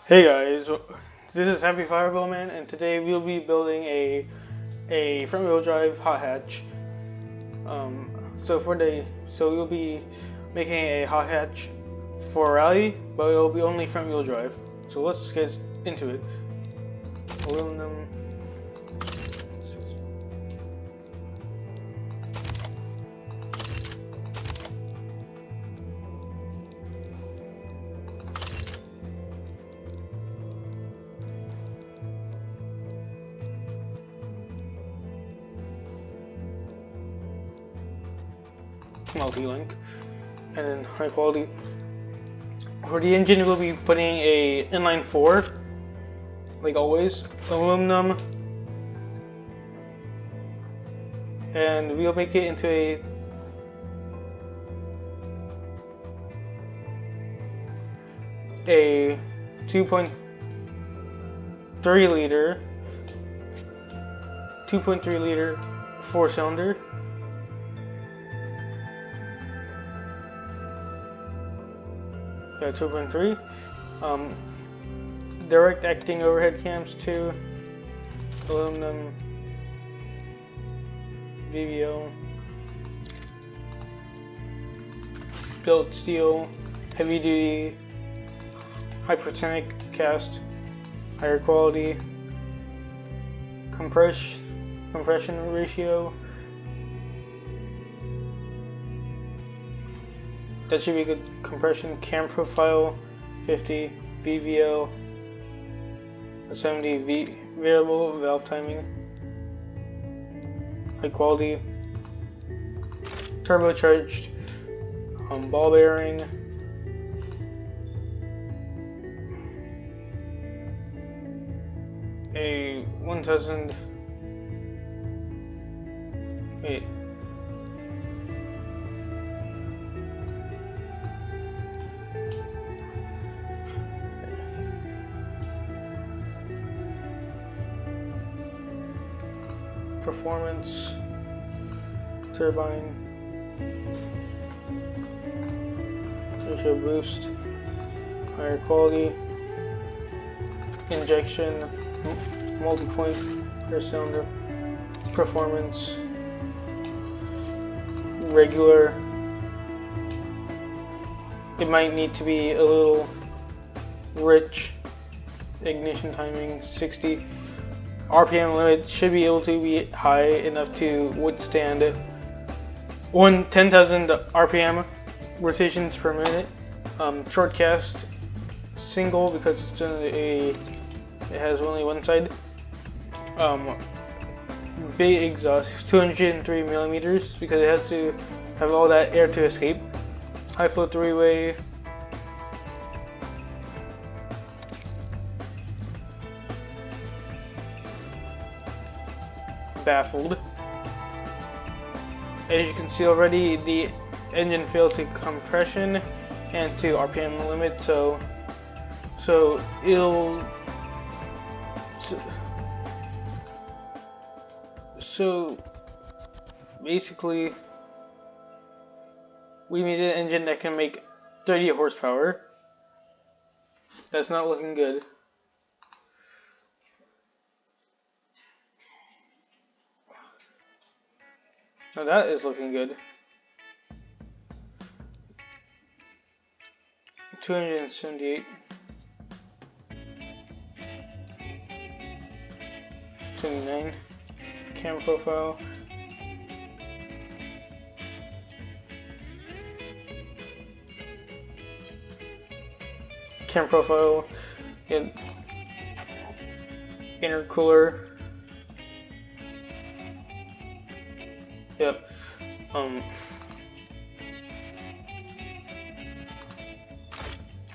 Hey guys, this is Happy Fireball Man, and today we'll be building a front-wheel drive hot hatch. So we'll be making a hot hatch for a rally, but it'll be only front-wheel drive. So let's get into it. Aluminum. Multi-link, and then high quality. For the engine, we'll be putting a inline 4, like always, aluminum, and we'll make it into a 2.3 liter 4-cylinder. Yeah, 2.3. Direct acting overhead cams too. Aluminum. VVO. Built steel. Heavy duty. Hypertonic cast. Higher quality. Compression ratio. That should be good. Compression cam profile 50, BVO 70, variable valve timing, high quality, turbocharged ball bearing, a 1000. Wait. Performance, turbine, ratio boost, higher quality, injection, multi-point per cylinder, performance, regular. It might need to be a little rich. Ignition timing 60. RPM limit should be able to be high enough to withstand 10,000 RPM rotations per minute. Short cast single because it has only one side. Big exhaust 203 millimeters because it has to have all that air to escape. High flow 3-way. Baffled. As you can see already, the engine failed to compression and to RPM limit, so basically we need an engine that can make 30 horsepower. That's not looking good. Now that is looking good. 278. 29. Camera profile. Camera profile. Yeah. Intercooler. Yep.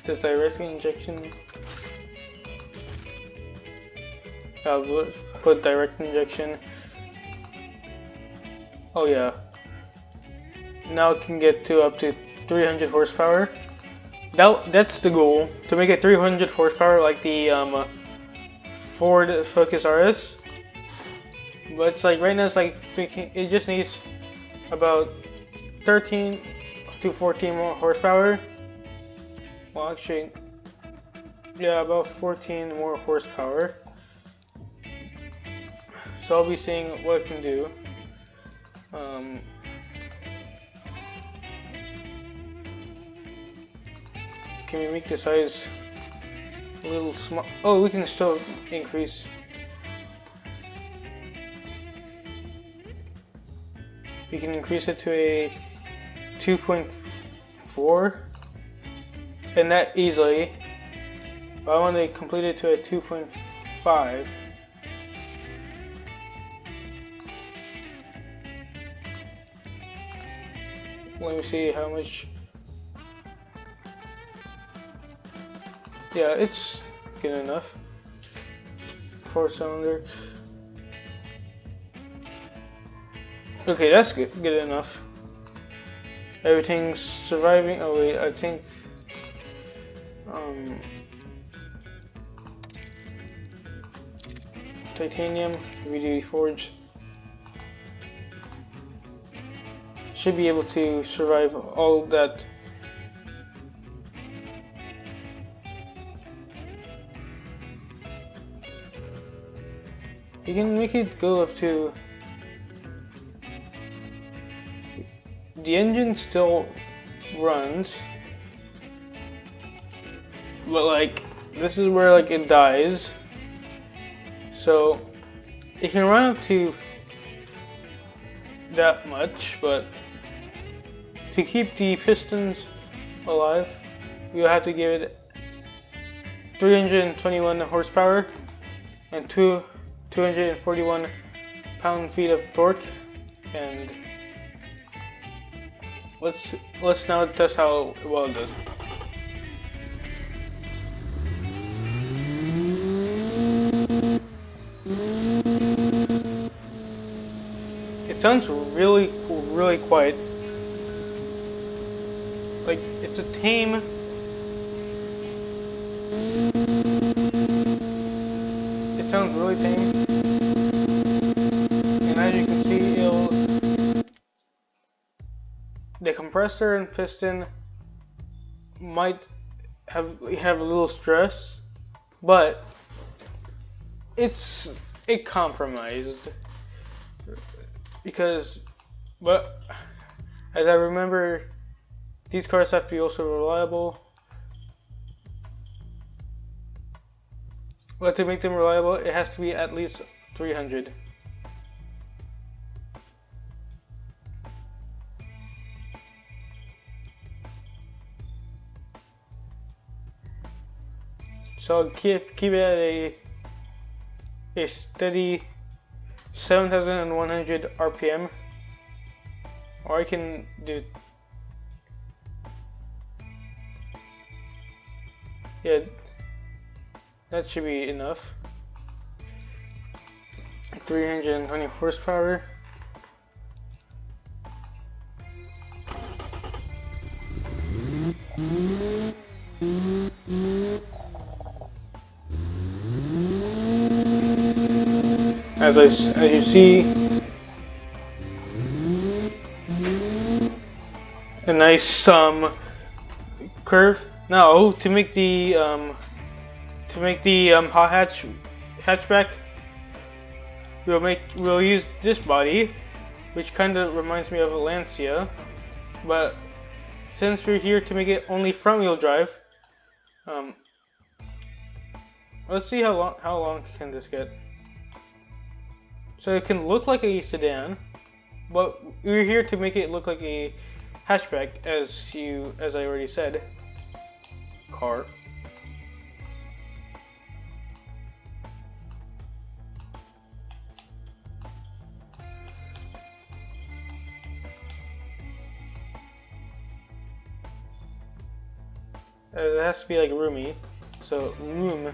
This direct injection. I'll put direct injection. Oh yeah. Now it can get to up to 300 horsepower. That's the goal, to make it 300 horsepower like the Ford Focus RS. But it's like right now it's like it just needs about 13 to 14 more horsepower. Well, actually, yeah, about 14 more horsepower. So I'll be seeing what I can do. Can we make the size a little small? Oh, we can still increase. We can increase it to a 2.4, and that easily. But I want to complete it to a 2.5. Let me see how much. Yeah, it's good enough. 4-cylinder. Okay, that's good enough. Everything's surviving. Oh wait, I think titanium VD forge should be able to survive all of that. You can make it go up to. The engine still runs, but like this is where like it dies. So it can run up to that much, but to keep the pistons alive, you have to give it 321 horsepower and 241 pound-feet of torque. And let's now test how well it does. It sounds really cool, really quiet. Like it's a tame. It sounds really tame. And as you can see, the compressor and piston might have a little stress, but it compromised because, but as I remember, these cars have to be also reliable. But to make them reliable, it has to be at least 300. So I'll keep it at a steady 7,100 RPM, or I can do, yeah, that should be enough. 320 horsepower. As you see, a nice curve. Now to make the hot hatchback, we'll use this body, which kind of reminds me of a Lancia, but since we're here to make it only front wheel drive, let's see how long can this get. So it can look like a sedan, but we're here to make it look like a hatchback, as I already said. Car. It has to be like roomy, so room.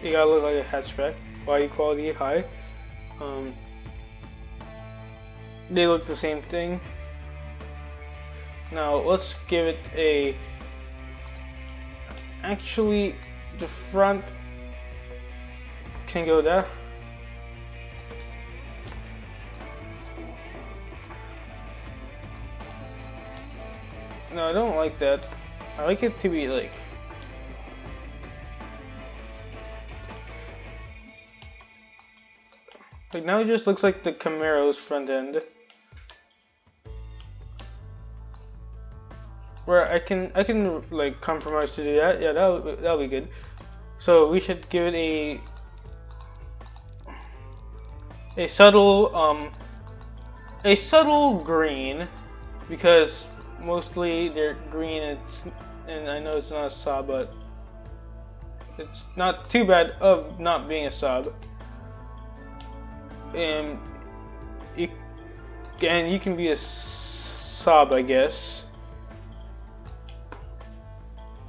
You gotta look like a hatchback. Body quality high. They look the same thing. Now let's give it a. Actually, the front can go there. No, I don't like that. I like it to be like... Like now it just looks like the Camaro's front end. Where I can like compromise to do that. Yeah, that'll be good. So we should give it a subtle green, because mostly they're green. And I know it's not a sub, but it's not too bad of not being a sub. And you can be a sub, I guess.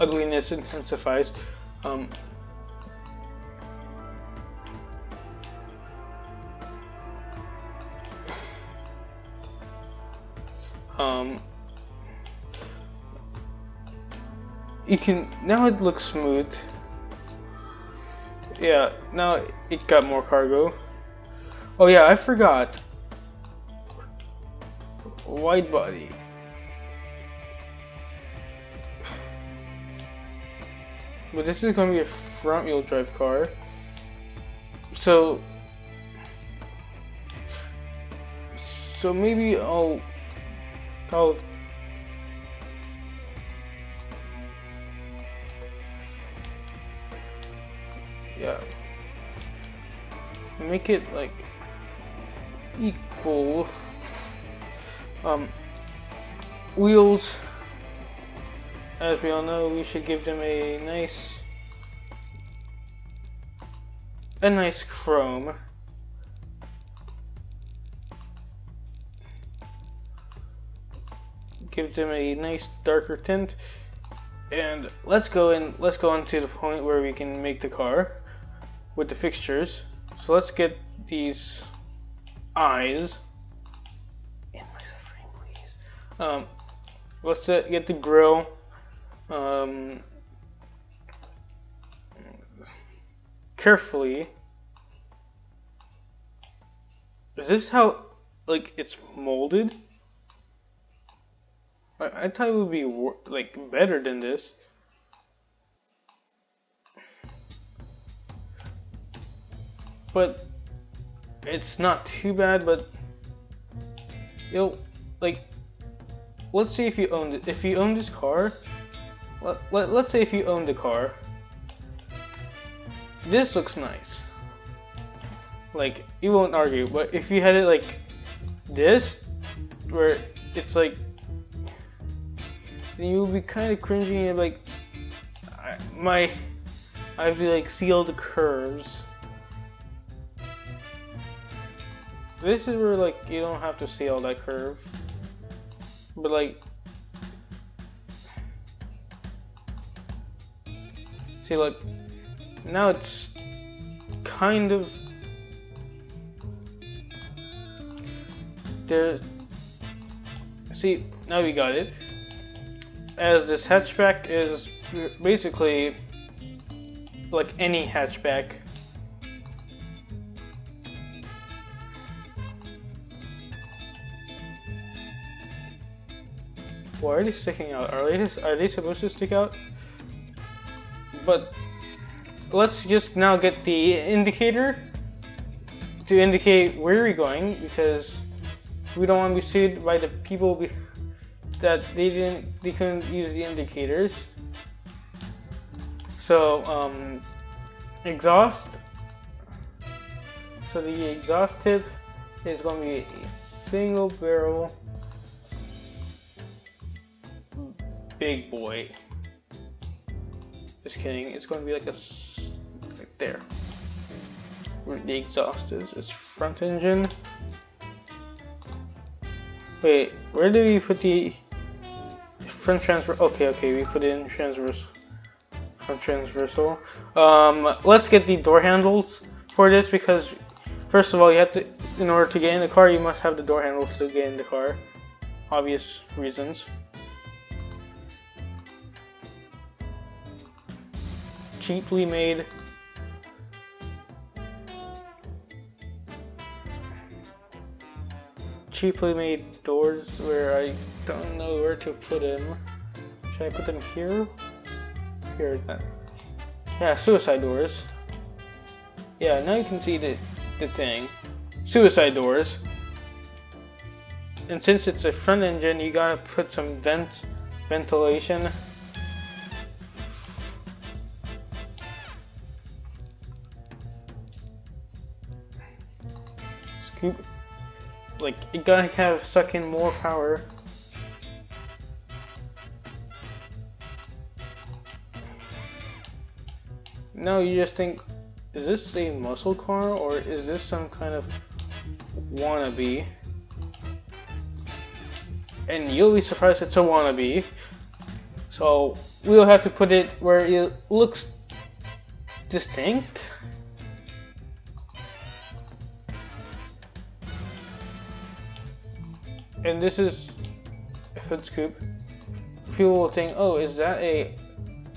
Ugliness intensifies. You can, now it looks smooth. Yeah, now it got more cargo. Oh yeah, I forgot. Wide body. But this is going to be a front wheel drive car. So maybe I'll yeah, make it like equal. Wheels, as we all know, we should give them a nice chrome. Give them a nice darker tint, and let's go on to the point where we can make the car with the fixtures. So let's get these eyes in my frame, please. Let's get the grill. Carefully. Is this how, like, it's molded? I thought it would be like better than this. But it's not too bad. But like, let's say if you own it. If you own this car, let's say if you own the car, this looks nice. Like, you won't argue. But if you had it like this, where it's like, then you would be kind of cringing and like, I have to like see all the curves. This is where like you don't have to see all that curve, but like, see, like, now it's kind of there. See, now we got it. As this hatchback is basically like any hatchback. Why are they sticking out? Are they supposed to stick out? But let's just now get the indicator to indicate where we're going, because we don't want to be sued by the people that they couldn't use the indicators. So exhaust. So the exhaust tip is going to be a single barrel big boy. Just kidding. It's going to be like like there, where the exhaust is. It's front engine. Wait, where did we put the front transfer? Okay, we put it in transverse. Front transversal. Let's get the door handles for this, because first of all, you have to, in order to get in the car, you must have the door handles to get in the car. Obvious reasons. Cheaply made. Cheaply made doors where I don't know where to put them. Should I put them here? Here then. Yeah, suicide doors. Yeah, now you can see the thing. Suicide doors. And since it's a front engine, you gotta put some ventilation. Scoop. Like, it gotta kind of suck in more power. Now you just think, is this a muscle car or is this some kind of wannabe? And you'll be surprised it's a wannabe. So we'll have to put it where it looks distinct. And this is a hood scoop. People will think, oh, is that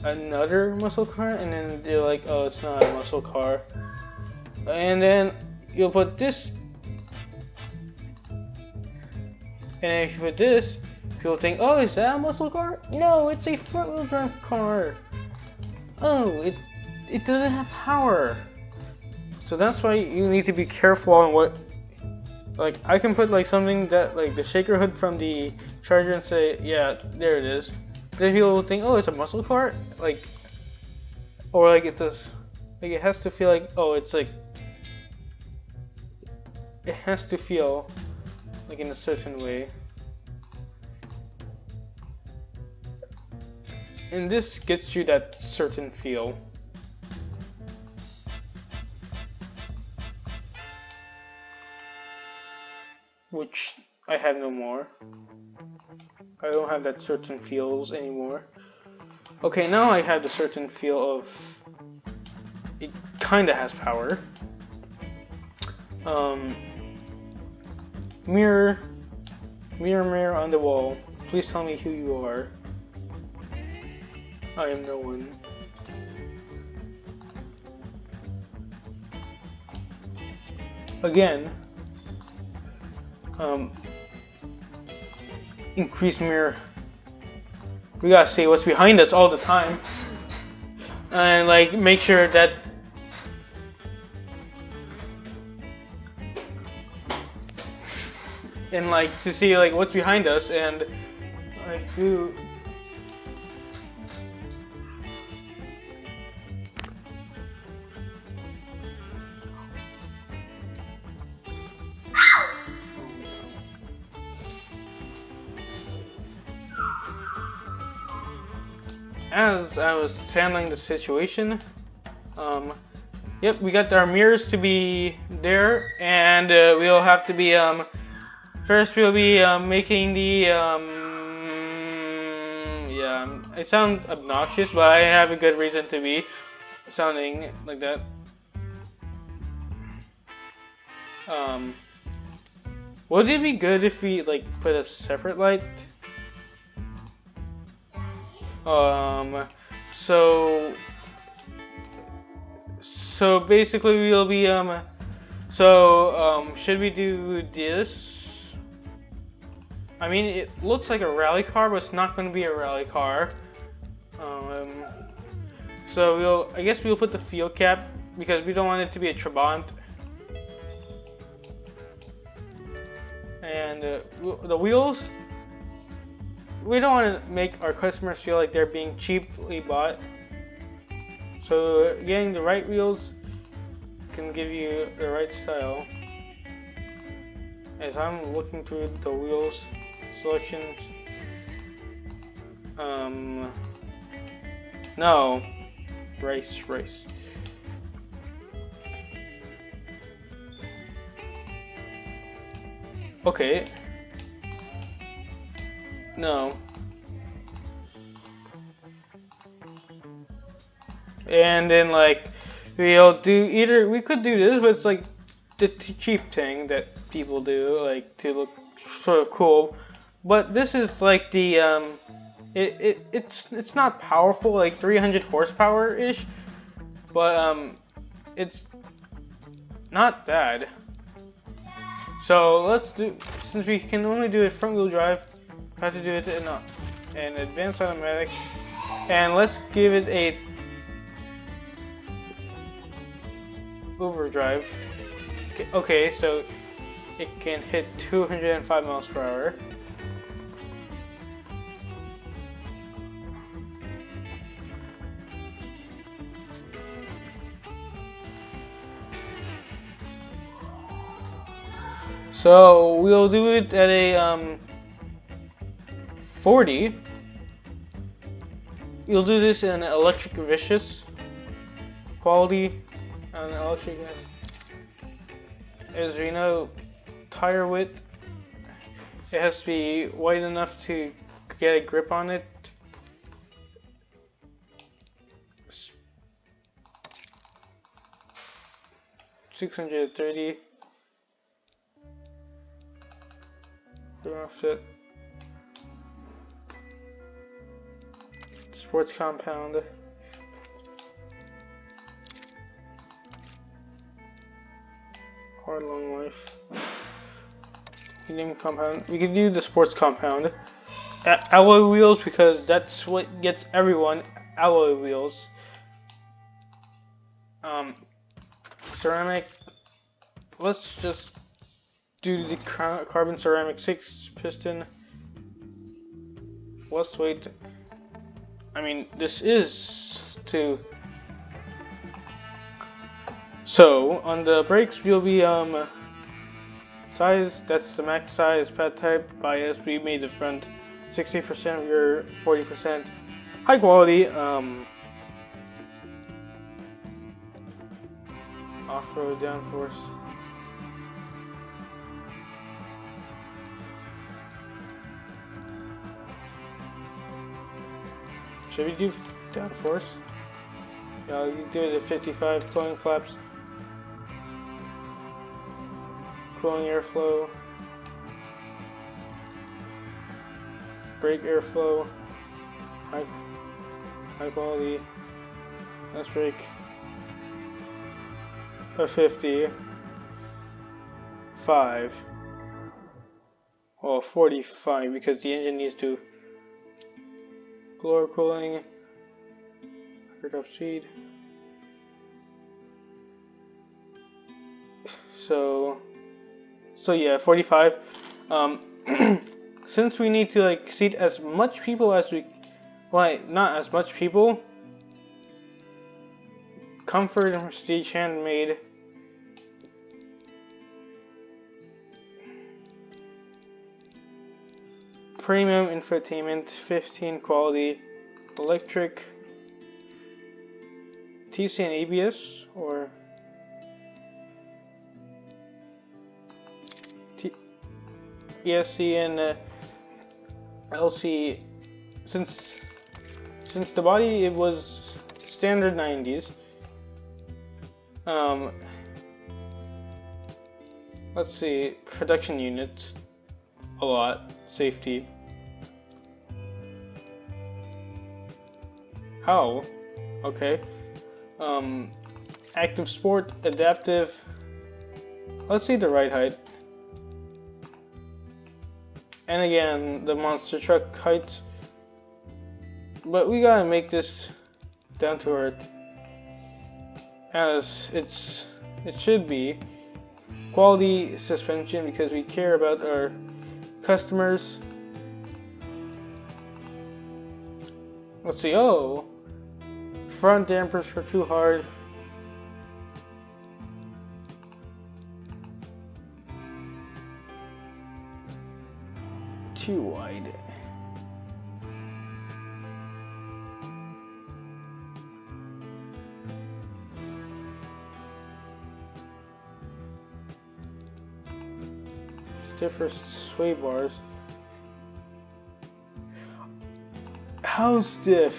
another muscle car? And then they're like, oh, it's not a muscle car. And then you'll put this. And if you put this, people think, oh, is that a muscle car? No, it's a front-wheel drive car. Oh, it doesn't have power. So that's why you need to be careful on what. Like, I can put like something that like the shaker hood from the Charger and say, yeah, there it is. Then people will think, oh, it's a muscle car, like, or like it does, like it has to feel like, oh, it's like, it has to feel like in a certain way. And this gets you that certain feel. Which I have no more. I don't have that certain feels anymore. Okay, now I have the certain feel of it kinda has power. Mirror on the wall. Please tell me who you are. I am no one. Again, increase mirror. We gotta see what's behind us all the time, and like make sure that and like to see like what's behind us and like do. As I was handling the situation, yep, we got our mirrors to be there, and we'll have to be, first we'll be making the, yeah, I sound obnoxious, but I have a good reason to be sounding like that. Would it be good if we, like, put a separate light? So basically we'll be, should we do this? I mean, it looks like a rally car, but it's not going to be a rally car. So I guess we'll put the field cap, because we don't want it to be a Trabant. And the wheels, we don't want to make our customers feel like they're being cheaply bought. So getting the right wheels can give you the right style. As I'm looking through the wheels selections, no, race. Okay. No. And then like we'll do either, we could do this, but it's like the cheap thing that people do, like to look sort of cool. But this is like the it's not powerful, like 300 horsepower ish, but it's not bad. So let's do, since we can only do it front wheel drive, I have to do it in and advanced automatic, and let's give it a overdrive. Okay, so it can hit 205 miles per hour. So we'll do it at a 40. You'll do this in electric vicious quality on electric. As we know, tire width, it has to be wide enough to get a grip on it. $630. Offset. Sports compound. Hard long life. Medium compound. We could do the sports compound. Alloy wheels, because that's what gets everyone. Alloy wheels. Ceramic. Let's just do the carbon ceramic 6 piston. Less weight. I mean, this is to. So on the brakes, we'll be size. That's the max size. Pad type bias. We made the front 60%, rear 40%. High quality. Off-road downforce. Should we do downforce? Yeah, you do it at 55. Cooling flaps. Cooling airflow. Brake airflow. High quality. Let's brake. A 55. Well, 45 because the engine needs to blower cooling, top speed. So yeah, 45. Since we need to like seat as much people as we, well, not as much people. Comfort and prestige handmade. Premium infotainment, 15 quality, electric, TC and ABS, or ESC and LC. Since the body, it was standard 90s. Let's see, production units, a lot, safety. How? Okay. Active sport, adaptive. Let's see the ride height. And again, the monster truck height. But we gotta make this down to earth, as it should be. Quality suspension, because we care about our customers. Let's see. Oh, front dampers are too hard. Too wide. Stiffer sway bars. How stiff?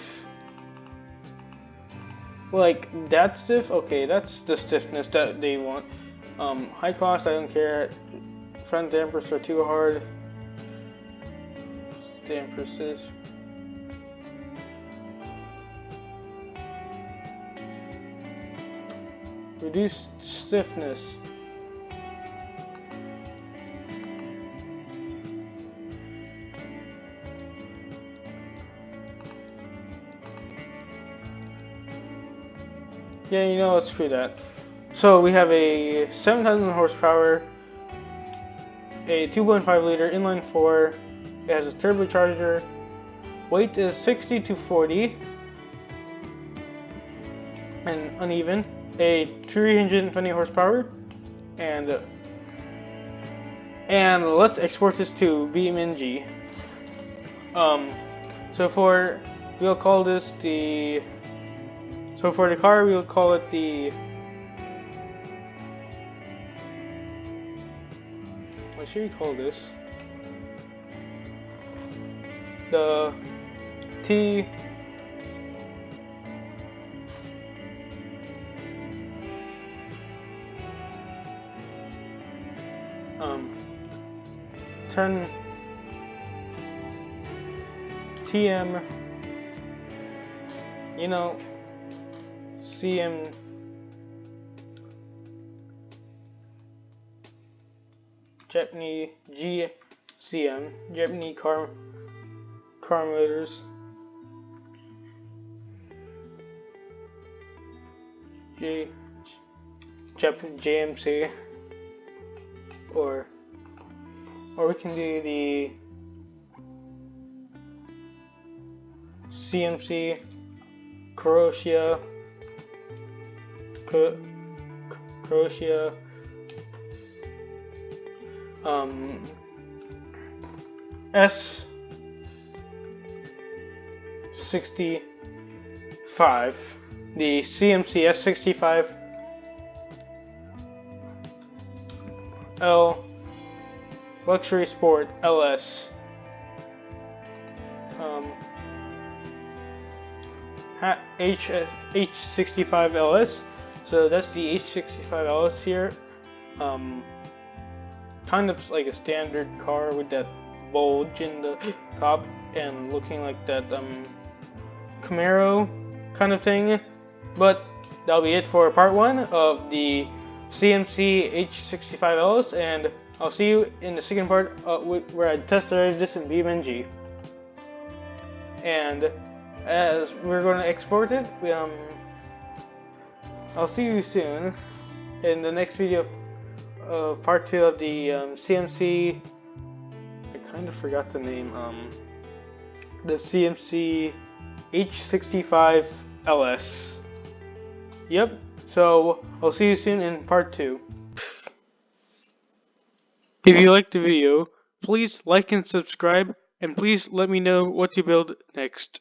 Like that stiff? Okay, that's the stiffness that they want. High cost, I don't care. Front dampers are too hard. Dampers. Reduced stiffness. Yeah, you know, let's screw that. So we have a 7,000 horsepower, a 2.5 liter inline 4. It has a turbocharger. Weight is 60 to 40 and uneven. A 320 horsepower, and let's export this to BeamNG. So we'll call this the. So for the car, we'll call it the. What should we call this? The T. 10 TM, you know, CM, Japanese GCM, Japanese car motors, JMC, or we can do the CMC Croatia S65, the CMC S65L Luxury Sport LS, H65LS. So that's the H65LS here. Kind of like a standard car with that bulge in the top and looking like that Camaro kind of thing. But that'll be it for part 1 of the CMC H65LS, and I'll see you in the second part where I test drive this in BeamNG. And as we're going to export it, I'll see you soon in the next video, part 2 of the CMC. I kind of forgot the name. The CMC H65LS. Yep. So I'll see you soon in part 2. If you liked the video, please like and subscribe, and please let me know what to build next.